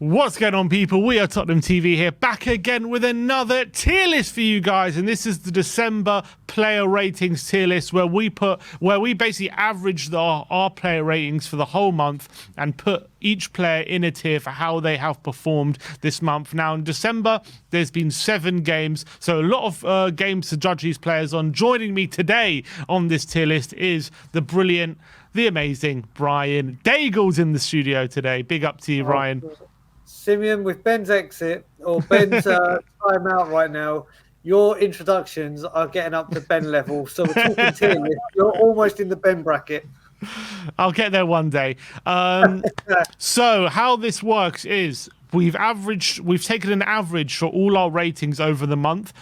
What's going on, people? We are Tottenham TV here, back again with another tier list for you guys, and this is the December player ratings tier list where we basically averaged our player ratings for the whole month and put each player in a tier for how they have performed this month. Now, in December, there's been 7 games, so a lot of games to judge these players on. Joining me today on this tier list is the brilliant, the amazing Brian Daigle's in the studio today. Big up to you, Ryan. Simeon, with Ben's exit or Ben's time out right now, your introductions are getting up to Ben level. So we're talking tier list. You're almost in the Ben bracket. I'll get there one day. So how this works is we've taken an average for all our ratings over the month,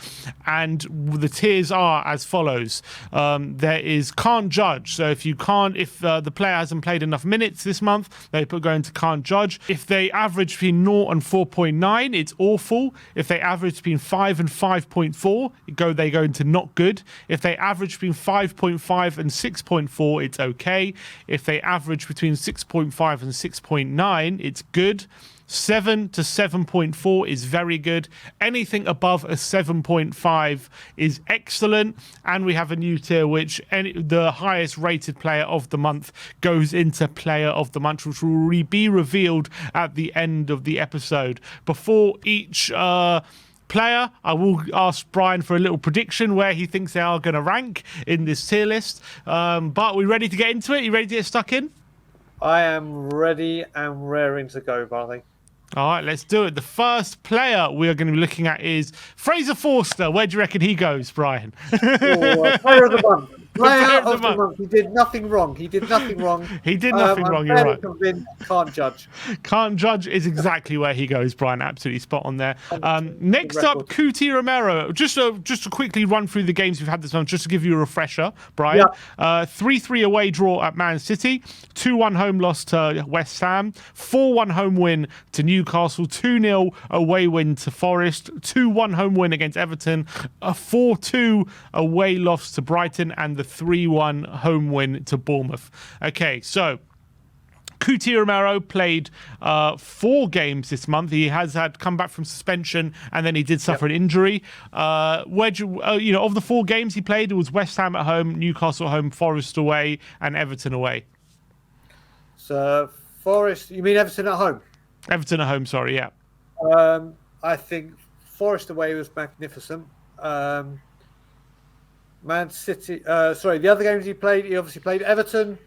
and the tiers are as follows. There is can't judge. So if the player hasn't played enough minutes this month, they go into can't judge. If they average between 0 and 4.9, it's awful. If they average between 5 and 5.4, they go into not good. If they average between 5.5 and 6.4, it's okay. If they average between 6.5 and 6.9, it's good. 7 to 7.4 is very good. Anything above a 7.5 is excellent. And we have a new tier which the highest rated player of the month goes into player of the month, which will be revealed at the end of the episode. Before each player, I will ask Brian for a little prediction where he thinks they are going to rank in this tier list. But we're ready to get into it? You ready to get stuck in? I am ready and raring to go, Barney. All right, let's do it. The first player we are going to be looking at is Fraser Forster. Where do you reckon he goes, Brian? Player of the month. Player of the month. He did nothing wrong. He did nothing wrong. You're right. Convinced, can't judge. Can't judge is exactly where he goes, Brian. Absolutely spot on there. Next up, Cuti Romero. Just to quickly run through the games we've had this month, just to give you a refresher, Brian. 3-3 away draw at Man City, 2-1 home loss to West Ham, 4-1 home win to Newcastle, 2-0 away win to Forest, 2-1 home win against Everton, a 4-2 away loss to Brighton, and the 3-1 home win to Bournemouth. Okay, so Cuti Romero played 4 games this month. He has had come back from suspension, and then he did suffer an injury. Of the 4 games he played, it was West Ham at home, Newcastle at home, Forest away, and Everton away. So Forest, you mean Everton at home? Everton at home, sorry, yeah. I think Forest away was magnificent. Man City, the other games he obviously played Everton.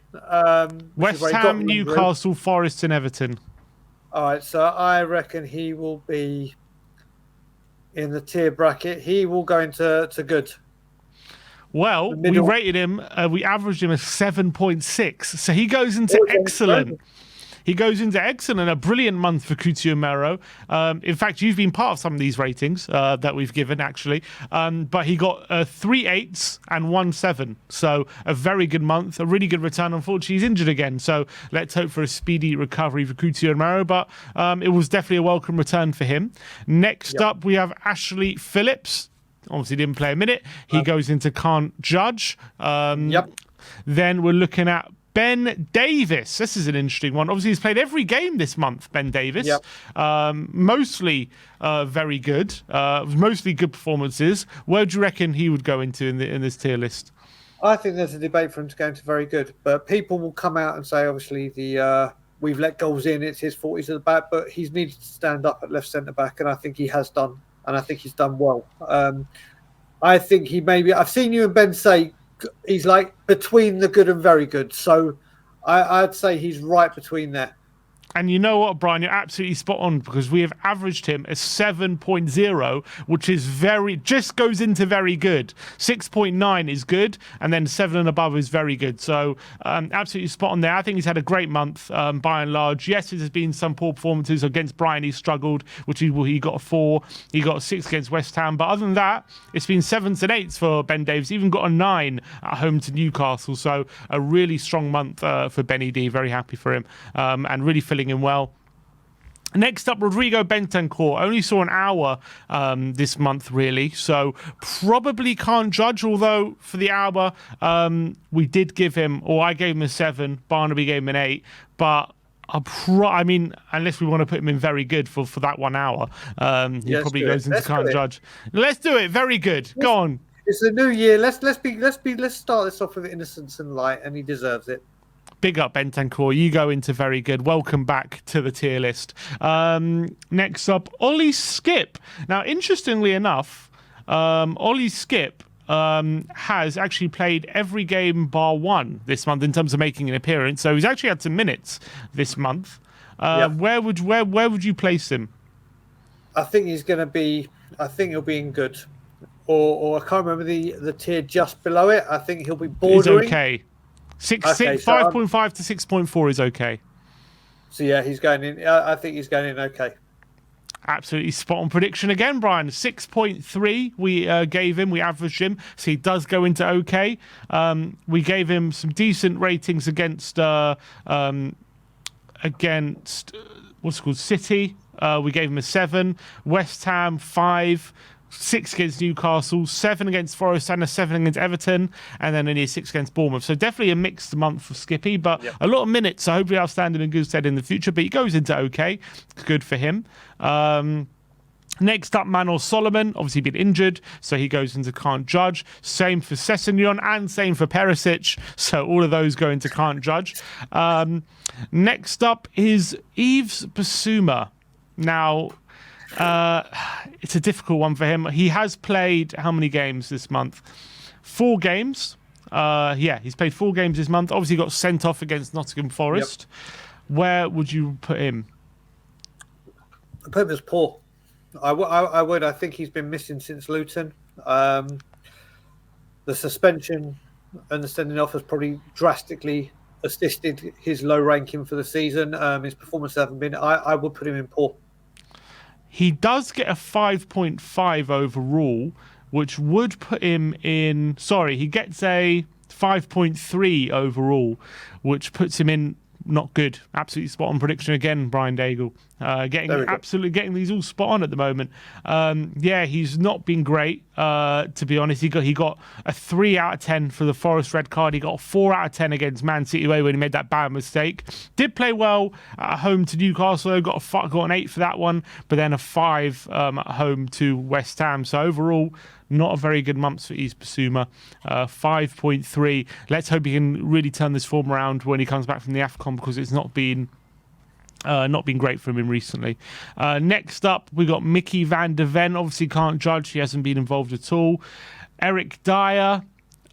West Ham, Newcastle, Forest and Everton. All right, so I reckon he will be in the tier bracket. He will go into good. Well, we rated him, we averaged him a 7.6, so he goes into excellent. He goes into excellent, a brilliant month for Cuti Romero. In fact, you've been part of some of these ratings that we've given, actually. But he got 3 8s and 1 7. So a very good month, a really good return. Unfortunately, he's injured again. So let's hope for a speedy recovery for Cuti Romero. But it was definitely a welcome return for him. Next up, we have Ashley Phillips. Obviously didn't play a minute. He goes into can't judge. Then we're looking at Ben Davis. This is an interesting one. Obviously, he's played every game this month, Ben Davis. Mostly very good. Mostly good performances. Where do you reckon he would go into in this tier list? I think there's a debate for him to go into very good. But people will come out and say, obviously, we've let goals in. It's his fault. He's at the back. But he's needed to stand up at left centre-back, and I think he has done. And I think he's done well. I think I've seen you and Ben say, he's like between the good and very good. So I'd say he's right between there. And you know what, Brian, you're absolutely spot on, because we have averaged him a 7.0, which is just goes into very good. 6.9 is good, and then 7 and above is very good. So absolutely spot on there. I think he's had a great month by and large. Yes, there's been some poor performances against Brighton. He struggled, which he got a 4. He got a 6 against West Ham. But other than that, it's been 7s and 8s for Ben Davis. Even got a 9 at home to Newcastle. So a really strong month for Benny D. Very happy for him, and really filling in well. Next up, Rodrigo Bentancur. Only saw an hour this month, really, so probably can't judge, although for the hour, we did give him, or I gave him a 7, Barnaby gave him an 8, but I mean, unless we want to put him in very good for that 1 hour, he probably goes into can't judge. Let's do it. Very good. Go on. It's the new year. Let's start this off with innocence and light, and he deserves it. Big up, Bentancur. You go into very good. Welcome back to the tier list. Next up, Ollie Skip. Now, interestingly enough, Ollie Skip has actually played every game bar one this month in terms of making an appearance. So he's actually had some minutes this month. Where would you place him? I think he's going to be. I think he'll be in good, or I can't remember the tier just below it. I think he'll be bordering. He's okay. 5.5 to 6.4 is okay. So yeah, he's going in. I think he's going in okay. Absolutely spot on prediction again, Brian. 6.3 we gave him. We averaged him, so he does go into okay. We gave him some decent ratings against what's it called, City. We gave him a 7. West Ham 5. 6 against Newcastle, 7 against Forest, and a 7 against Everton, and then only a 6 against Bournemouth. So definitely a mixed month for Skippy, but a lot of minutes. So hopefully I'll stand him in good stead in the future. But he goes into okay. It's good for him. Next up, Manor Solomon, obviously been injured, so he goes into can't judge. Same for Sessegnon and same for Perisic. So all of those go into can't judge. Next up is Yves Bissouma. Now, it's a difficult one for him. He has played how many games this month? 4 games. He's played 4 games this month. Obviously got sent off against Nottingham Forest. Yep. Where would you put him? I put him as poor. I would. I think he's been missing since Luton. The suspension and the sending off has probably drastically assisted his low ranking for the season. His performance hasn't been. I would put him in poor. He does get a 5.5 overall, which would put him in... Sorry, he gets a 5.3 overall, which puts him in not good. Absolutely spot on prediction again, Brian Daigle. Getting these all spot on at the moment. He's not been great, to be honest. He got a 3 out of 10 for the Forest red card. He got a 4 out of 10 against Man City away when he made that bad mistake. Did play well at home to Newcastle. Got an 8 for that one, but then a 5 at home to West Ham. So overall, not a very good month for Yves Bissouma. 5.3. Let's hope he can really turn this form around when he comes back from the AFCON, because it's not been great for him recently. Next up, we got Mickey van der Ven. Obviously can't judge. He hasn't been involved at all. Eric Dyer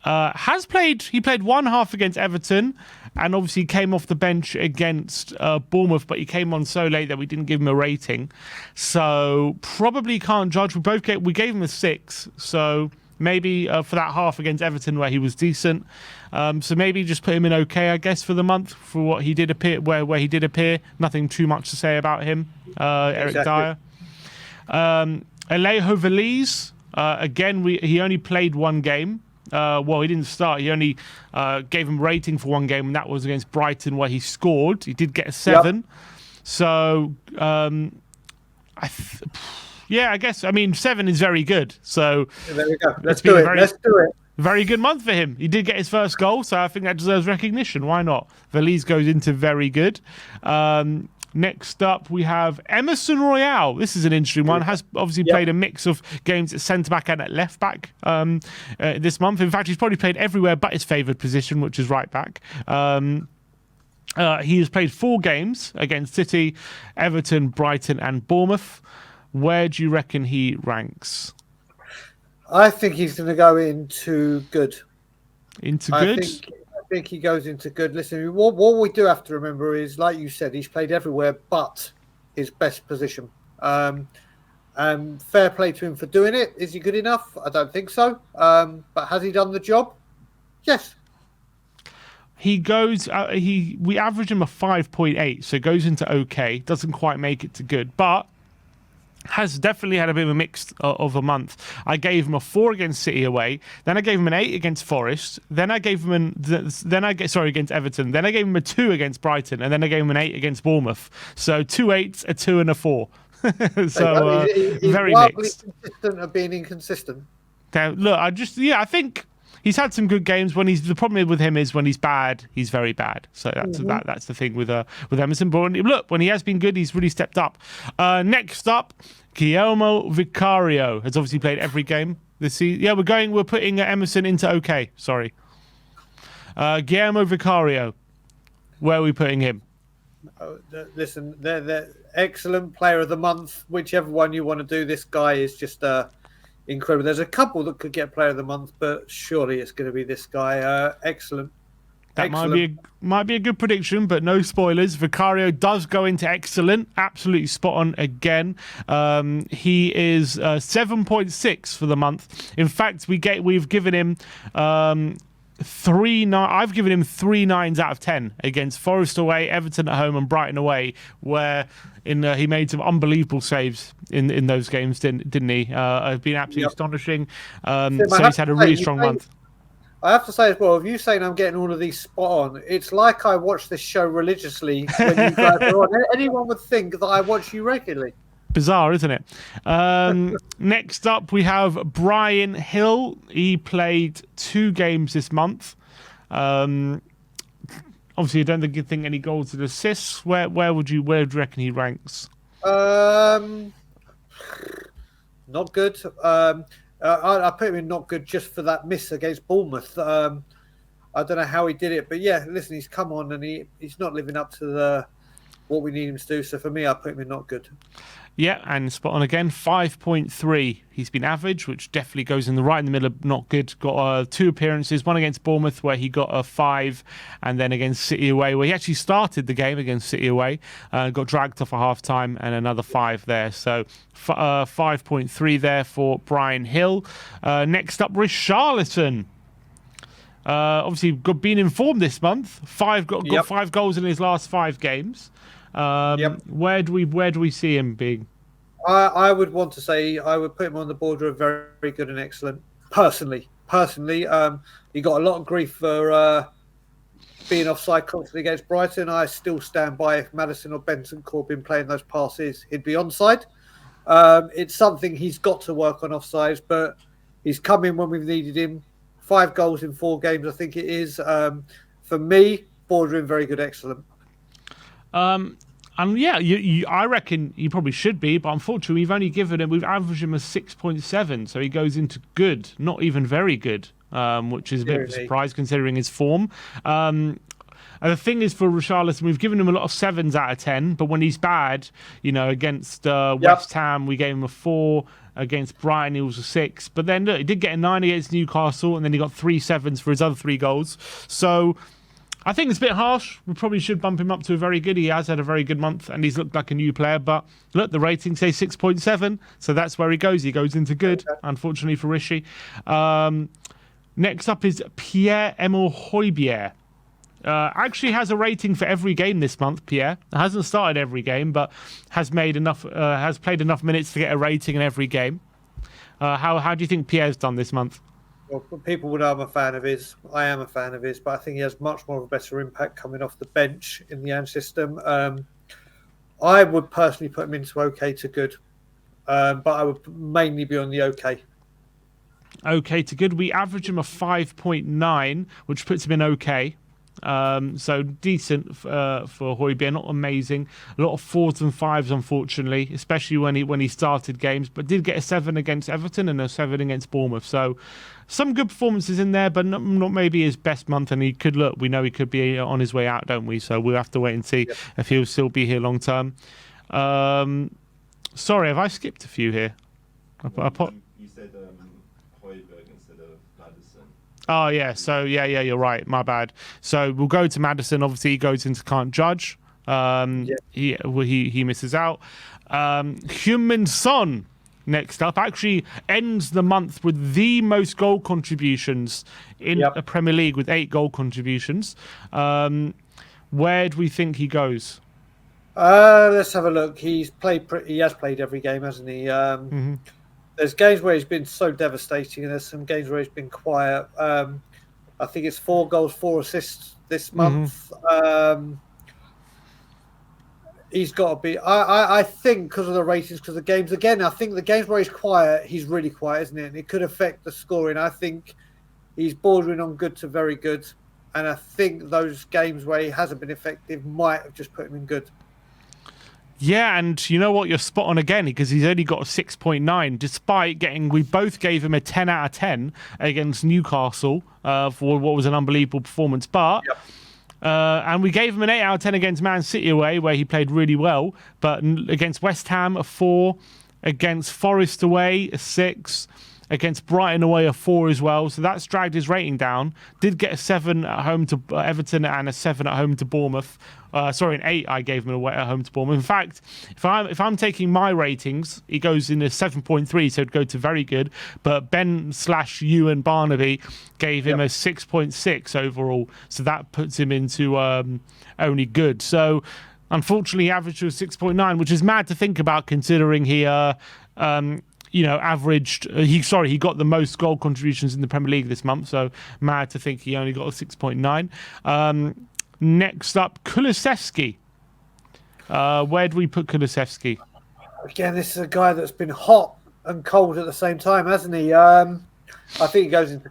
has played. He played one half against Everton, and obviously came off the bench against Bournemouth, but he came on so late that we didn't give him a rating. So probably can't judge. We gave him a 6. So maybe for that half against Everton where he was decent. So maybe just put him in okay, I guess, for the month for what he did appear, where he did appear. Nothing too much to say about him. Eric Dyer. Alejo Veliz, again, he only played 1 game. He didn't start. He only gave him rating for 1 game, and that was against Brighton where he scored. He did get a 7. Yep. So, I guess, 7 is very good. So there we go. Let's do it. Very good month for him. He did get his first goal, so I think that deserves recognition. Why not? Veliz goes into very good. Next up, we have Emerson Royale. This is an interesting one. Has obviously played a mix of games at centre-back and at left-back this month. In fact, he's probably played everywhere but his favoured position, which is right-back. He has played 4 games against City, Everton, Brighton and Bournemouth. Where do you reckon he ranks? I think he's going to go into good. I think he goes into good. Listen, what we do have to remember is, like you said, he's played everywhere but his best position. Fair play to him for doing it. Is he good enough? I don't think so. But has he done the job? Yes. He goes. We average him a 5.8, so goes into okay. Doesn't quite make it to good, but has definitely had a bit of a mix of a month. I gave him a 4 against City away, then I gave him an 8 against Forest, then I gave him against Everton, then I gave him a 2 against Brighton, and then I gave him an 8 against Bournemouth. So 2 8s, a 2 and a 4. He's very wildly mixed. consistent of being inconsistent. Now, look, I think he's had some good games. The problem with him is when he's bad, he's very bad. So that's the thing with Emerson. But when he has been good, he's really stepped up. Next up, Guillermo Vicario has obviously played every game this season. Yeah, we're putting Emerson into okay. Sorry. Guillermo Vicario, where are we putting him? Listen, they're excellent player of the month, whichever one you want to do. This guy is just incredible. There's a couple that could get player of the month, but surely it's going to be this guy. Excellent. That might be a good prediction, but no spoilers. Vicario does go into excellent, absolutely spot on again. He is 7.6 for the month. In fact, we've given him I've given him 3 9s out of 10 against Forest away, Everton at home, and Brighton away, where he made some unbelievable saves in those games, didn't he? It's been absolutely astonishing. So he's had a really strong month. I have to say as well, if you saying I'm getting all of these spot on, it's like I watch this show religiously when you guys are on. Anyone would think that I watch you regularly. Bizarre, isn't it? Next up, we have Brian Hill. He played 2 games this month. Obviously, I don't think any goals and assists. Where do you reckon he ranks? Not good. I put him in not good just for that miss against Bournemouth. I don't know how he did it, but yeah, listen, he's come on and he's not living up to what we need him to do. So for me, I put him in not good. Yeah, and spot on again, 5.3. He's been average, which definitely goes in the middle of not good. Got 2 appearances, one against Bournemouth where he got a 5, and then against City away where he actually started the game against City away, got dragged off at half-time, and another 5 there. So 5.3 there for Brian Hill. Next up, Richarlison. Obviously, been informed this month. Got 5 goals in his last 5 games. Where do we see him being? I would want to say I would put him on the border of very, very good and excellent. Personally, he got a lot of grief for being offside constantly against Brighton. I still stand by if Maddison or Bentancur been playing those passes, he'd be onside. It's something he's got to work on offsides, but he's come in when we've needed him. 5 goals in 4 games, I think it is. For me, bordering very good, excellent. And yeah, I reckon he probably should be, but unfortunately, we've averaged him a 6.7, so he goes into good, not even very good, which is a bit of a surprise considering his form. And the thing is for Richarlison, we've given him a lot of 7s out of 10, but when he's bad, against West Ham, we gave him a 4. Against Brighton, he was a 6. But then, look, he did get a 9 against Newcastle, and then he got 3 7s for his other 3 goals. So I think it's a bit harsh. We probably should bump him up to a very good. He has had a very good month, and he's looked like a new player. But look, the ratings say 6.7, so that's where he goes. He goes into good, unfortunately for Rishi. Next up is Pierre-Emile Højbjerg. Actually has a rating for every game this month. Pierre hasn't started every game, but has played enough minutes to get a rating in every game. How do you think Pierre's done this month? Well, people would know I'm a fan of his. I am a fan of his, but I think he has much more of a better impact coming off the bench in the Ange system. I would personally put him into okay to good, but I would mainly be on the okay. Okay to good. We average him a 5.9, which puts him in okay. So decent for Højbjerg, not amazing. A lot of 4s and 5s, unfortunately, especially when he started games. But did get a 7 against Everton and a 7 against Bournemouth. So some good performances in there, but not maybe his best month. And we know he could be on his way out, don't we? So we'll have to wait and see if he'll still be here long term. Sorry, have I skipped a few here? You said Højbjerg instead of Maddison. Oh, yeah. So, yeah, you're right. My bad. So we'll go to Maddison. Obviously, he goes into can't judge. He misses out. Heung-min Son, next up, actually ends the month with the most goal contributions in the Premier League with 8 goal contributions. Where do we think he goes? Let's have a look. He has played every game, hasn't he? There's games where he's been so devastating, and there's some games where he's been quiet. I think it's 4 goals, 4 assists this month. He's got to be. I think because of the ratings, because of the games. Again, I think the games where he's quiet, he's really quiet, isn't it? And it could affect the scoring. I think He's bordering on good to very good. And I think those games where he hasn't been effective might have just put him in good. Yeah, and you know what? You're spot on again because he's only got a 6.9, despite getting. We both gave him a 10 out of 10 against Newcastle for what was an unbelievable performance. But and we gave him an 8 out of 10 against Man City away, where he played really well. But against West Ham, a 4. Against Forest away, a 6. Against Brighton away, a 4 as well. So that's dragged his rating down. Did get a 7 at home to Everton and a 7 at home to Bournemouth. Sorry, an 8 I gave him away at home to Bournemouth. In fact, if I'm taking my ratings, he goes in a 7.3, so it'd go to very good. But Ben/you and Barnaby gave him a 6.6 overall, so that puts him into only good. So unfortunately, he averaged to a 6.9, which is mad to think about considering he averaged. He got the most goal contributions in the Premier League this month. So mad to think he only got a 6.9. Next up, Kulusevski. Where do we put Kulusevski? Again, this is a guy that's been hot and cold at the same time, hasn't he? I think he goes into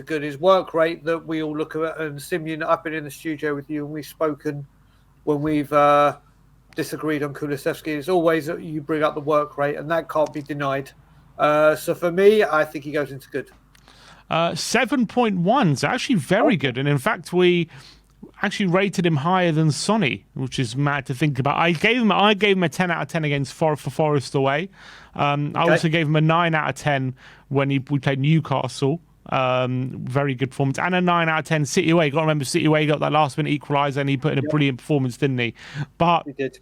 good. His work rate that we all look at, and Simeon, I've been in the studio with you and we've spoken when we've disagreed on Kulusevski. It's always that you bring up the work rate, and that can't be denied. So for me, I think he goes into good. 7.1 is actually very good, and in fact, we actually rated him higher than Sonny, which is mad to think about. I gave him a 10 out of 10 against Forest away. I also gave him a 9 out of 10 when we played Newcastle. Very good performance, and a 9 out of 10 City away. You got to remember, City away got that last minute equaliser, and he put in a brilliant performance, didn't he? But He did.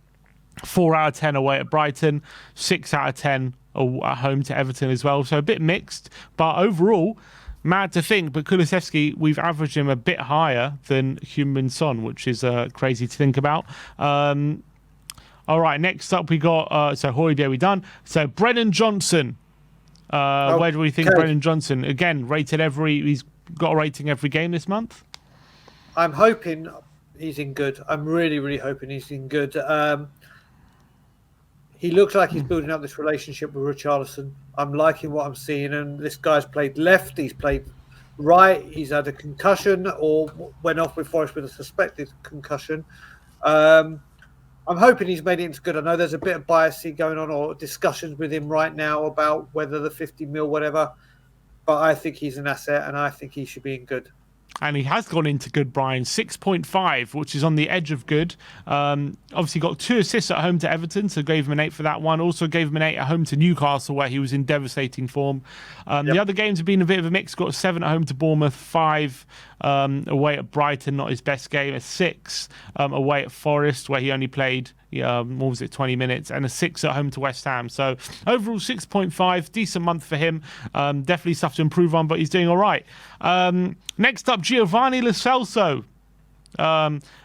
4 out of 10 away at Brighton, 6 out of 10 at home to Everton as well. So a bit mixed, but overall, mad to think. But Kulusevski, we've averaged him a bit higher than Heung-min Son, which is crazy to think about. All right, next up we got so Højbjerg we done. So Brennan Johnson. Where do we think Brennan Johnson? Again, he's got a rating every game this month. I'm hoping he's in good. I'm really, really hoping he's in good. He looks like he's building up this relationship with Richarlison. I'm liking what I'm seeing, and this guy's played left, he's played right, he's had a concussion or went off with Forest with a suspected concussion. I'm hoping he's made it into good. I know there's a bit of bias going on or discussions with him right now about whether the 50 mil, whatever, but I think he's an asset and I think he should be in good. And he has gone into good, Brian. 6.5, which is on the edge of good. Obviously got 2 assists at home to Everton, so gave him an 8 for that one. Also gave him an 8 at home to Newcastle, where he was in devastating form. The other games have been a bit of a mix. Got 7 at home to Bournemouth, 5 away at Brighton, not his best game. A 6 away at Forest, where he only played 20 minutes, and a 6 at home to West Ham. So overall 6.5, decent month for him. Definitely stuff to improve on, but he's doing all right. Next up, Giovanni Lo Celso.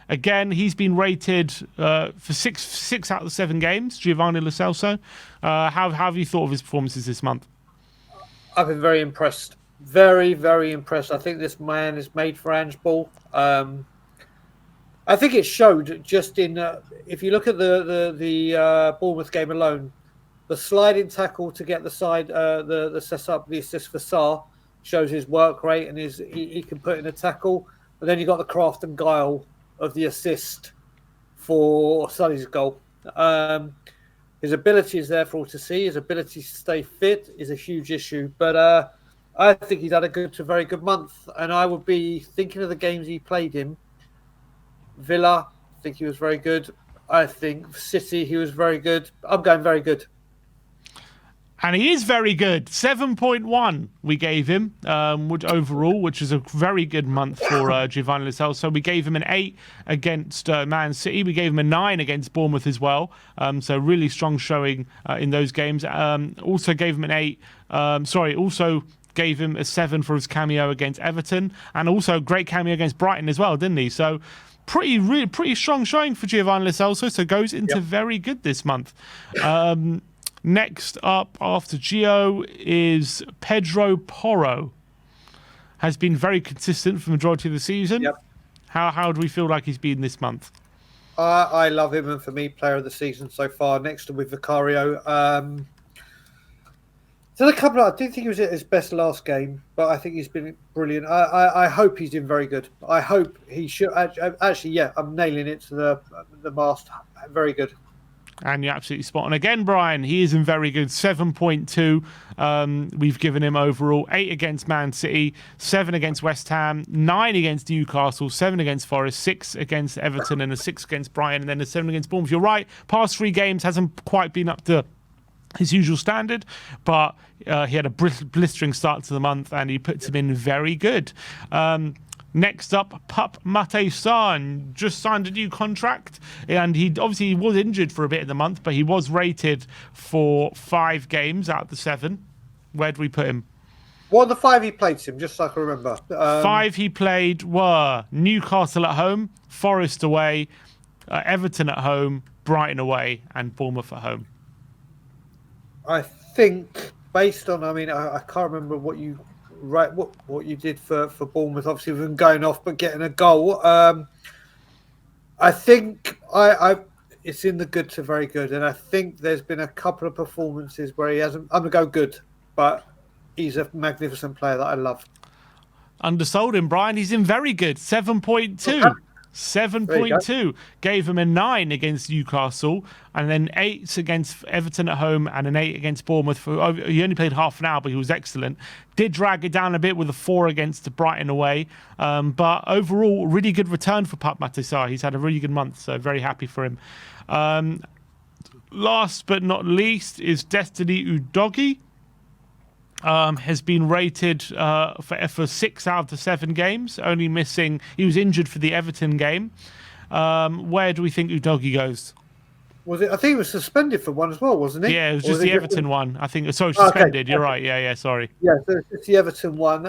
Again, he's been rated for 6 out of the 7 games. Giovanni Lo Celso. How have you thought of his performances this month? I've been very impressed. Very, very impressed. I think this man is made for Ange Ball. I think it showed just in if you look at the Bournemouth game alone, the sliding tackle to get the side the set up the assist for Sarr shows his work rate and he can put in a tackle. But then you got the craft and guile of the assist for Sully's goal. His ability is there for all to see. His ability to stay fit is a huge issue, but I think he's had a good to very good month, and I would be thinking of the games he played in. Villa, I think he was very good. I think City, he was very good. I'm going very good. And he is very good. 7.1 we gave him overall, which is a very good month for Giovanni Lo Celso. We gave him an 8 against Man City. We gave him a 9 against Bournemouth as well. So really strong showing in those games. Also gave him an 8. Also gave him a 7 for his cameo against Everton. And also a great cameo against Brighton as well, didn't he? So pretty strong showing for Giovanni Lo Celso. So goes into very good this month. Next up after Gio is Pedro Porro. Has been very consistent for the majority of the season. Yep. How do we feel like he's been this month? I love him, and for me, player of the season so far, next to with Vicario. There's a couple. I didn't think he was at his best last game, but I think he's been brilliant. I hope he's doing very good. I hope he should. Actually, yeah, I'm nailing it to the mast. Very good. And you're absolutely spot on again, Brian. He is in very good 7.2. We've given him overall 8 against Man City, 7 against West Ham, 9 against Newcastle, 7 against Forest, 6 against Everton, and a 6 against Brighton, and then a 7 against Bournemouth. You're right. Past 3 games hasn't quite been up to his usual standard, but he had a blistering start to the month, and he puts him in very good. Next up, Pup Mate San just signed a new contract, and he obviously was injured for a bit of the month, but he was rated for 5 games out of the 7. Where do we put him? What are the 5 he played, Tim? Just so I can remember. 5 he played were Newcastle at home, Forest away, Everton at home, Brighton away, and Bournemouth at home. I think based on, I mean, I can't remember what you did for Bournemouth, obviously with him going off but getting a goal. I think it's in the good to very good, and I think there's been a couple of performances where he hasn't. I'm gonna go good, but he's a magnificent player that I love. Undersold him, Brian. He's in very good 7.2. Okay. 7.2. Gave him a 9 against Newcastle, and then 8 against Everton at home, and an 8 against Bournemouth. He only played half an hour, but he was excellent. Did drag it down a bit with a 4 against Brighton away, but overall, really good return for Pup Matissar. He's had a really good month, so very happy for him. Last but not least is Destiny Udogie. Has been rated for 6 out of the 7 games, only missing. He was injured for the Everton game. Where do we think Udogie goes? Was it? I think he was suspended for one as well, wasn't he? Yeah, it was just the Everton one. I think. Sorry, suspended. Okay. You're right. Yeah. Sorry. Yeah, so it's the Everton one.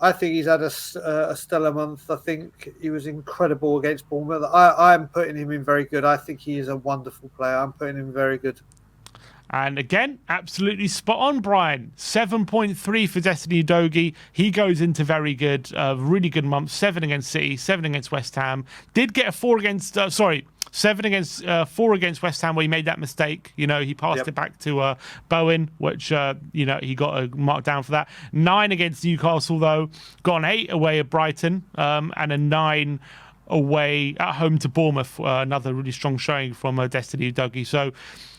I think he's had a stellar month. I think he was incredible against Bournemouth. I'm putting him in very good. I think he is a wonderful player. I'm putting him very good. And again, absolutely spot on, Brian. 7.3 for Destiny Udogie. He goes into very good, really good month. 7 against City, 7 against West Ham. Did get a 4 against, 7 against 4 against West Ham where he made that mistake. You know, he passed it back to Bowen, which, he got a mark down for that. 9 against Newcastle, though. Got an 8 away at Brighton, and a 9 away at home to Bournemouth. Another really strong showing from Destiny Udogie. So,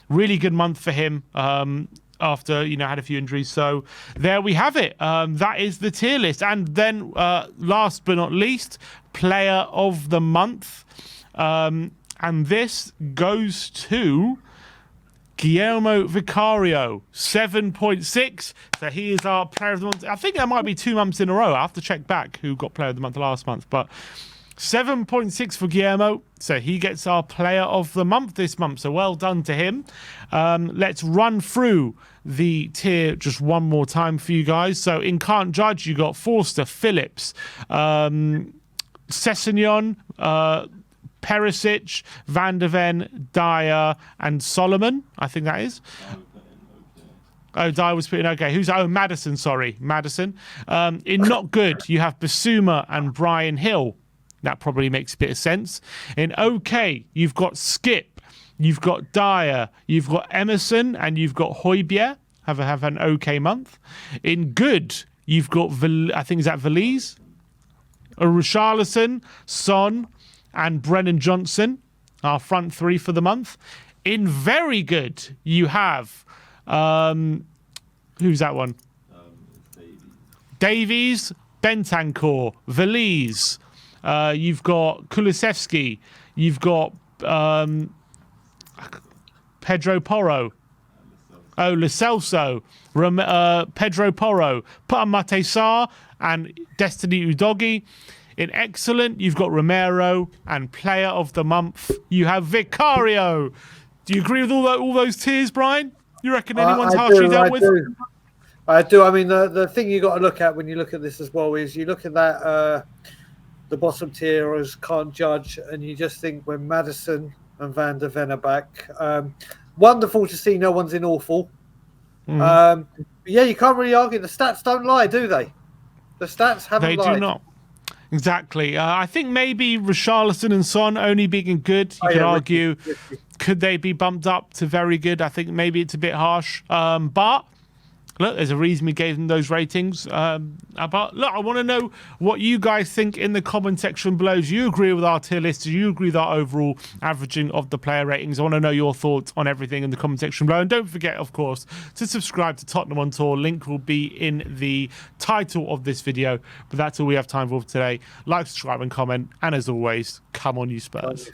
really good month for him after, had a few injuries. So there we have it. That is the tier list. And then last but not least, player of the month. And this goes to Guillermo Vicario, 7.6. So he is our player of the month. I think that might be 2 months in a row. I have to check back who got player of the month last month. But 7.6 for Guillermo, so he gets our player of the month this month, so well done to him. Let's run through the tier just one more time for you guys. So in Can't Judge, you got Forster, Phillips, Sessegnon, Perisic, Van de Ven, Dyer, and Solomon, I think that is. Dyer was put in okay. Maddison, sorry. Maddison. In Not Good, you have Basuma and Brian Hill. That probably makes a bit of sense. In OK, you've got Skip, you've got Dyer, you've got Emerson, and you've got Højbjerg. Have an OK month. In Good, you've got, I think, is that Valise? Richarlison, Son, and Brennan Johnson, our front 3 for the month. In Very Good, you have, who's that one? Davies, Bentancur, Valise. You've got Kulusevski. You've got Pedro Porro. Lo Celso. Pedro Porro. Pup Matissar and Destiny Udogie. In Excellent, you've got Romero. And Player of the Month, you have Vicario. Do you agree with all those tiers, Brian? You reckon anyone's harshly dealt with? I do. I mean, the thing you got to look at when you look at this as well is you look at that... the bottom tier as Can't Judge, and you just think when Maddison and Van de Ven are back, wonderful to see no one's in awful. Yeah, you can't really argue. The stats don't lie, do they? The stats haven't lied. They do not. Exactly. I think maybe Richarlison and Son only being good. You could argue, could they be bumped up to very good? I think maybe it's a bit harsh. But look, there's a reason we gave them those ratings. But look, I want to know what you guys think in the comment section below. Do you agree with our tier list? Do you agree with our overall averaging of the player ratings? I want to know your thoughts on everything in the comment section below. And don't forget, of course, to subscribe to Tottenham on Tour. Link will be in the title of this video. But that's all we have time for today. Like, subscribe, and comment. And as always, come on, you Spurs.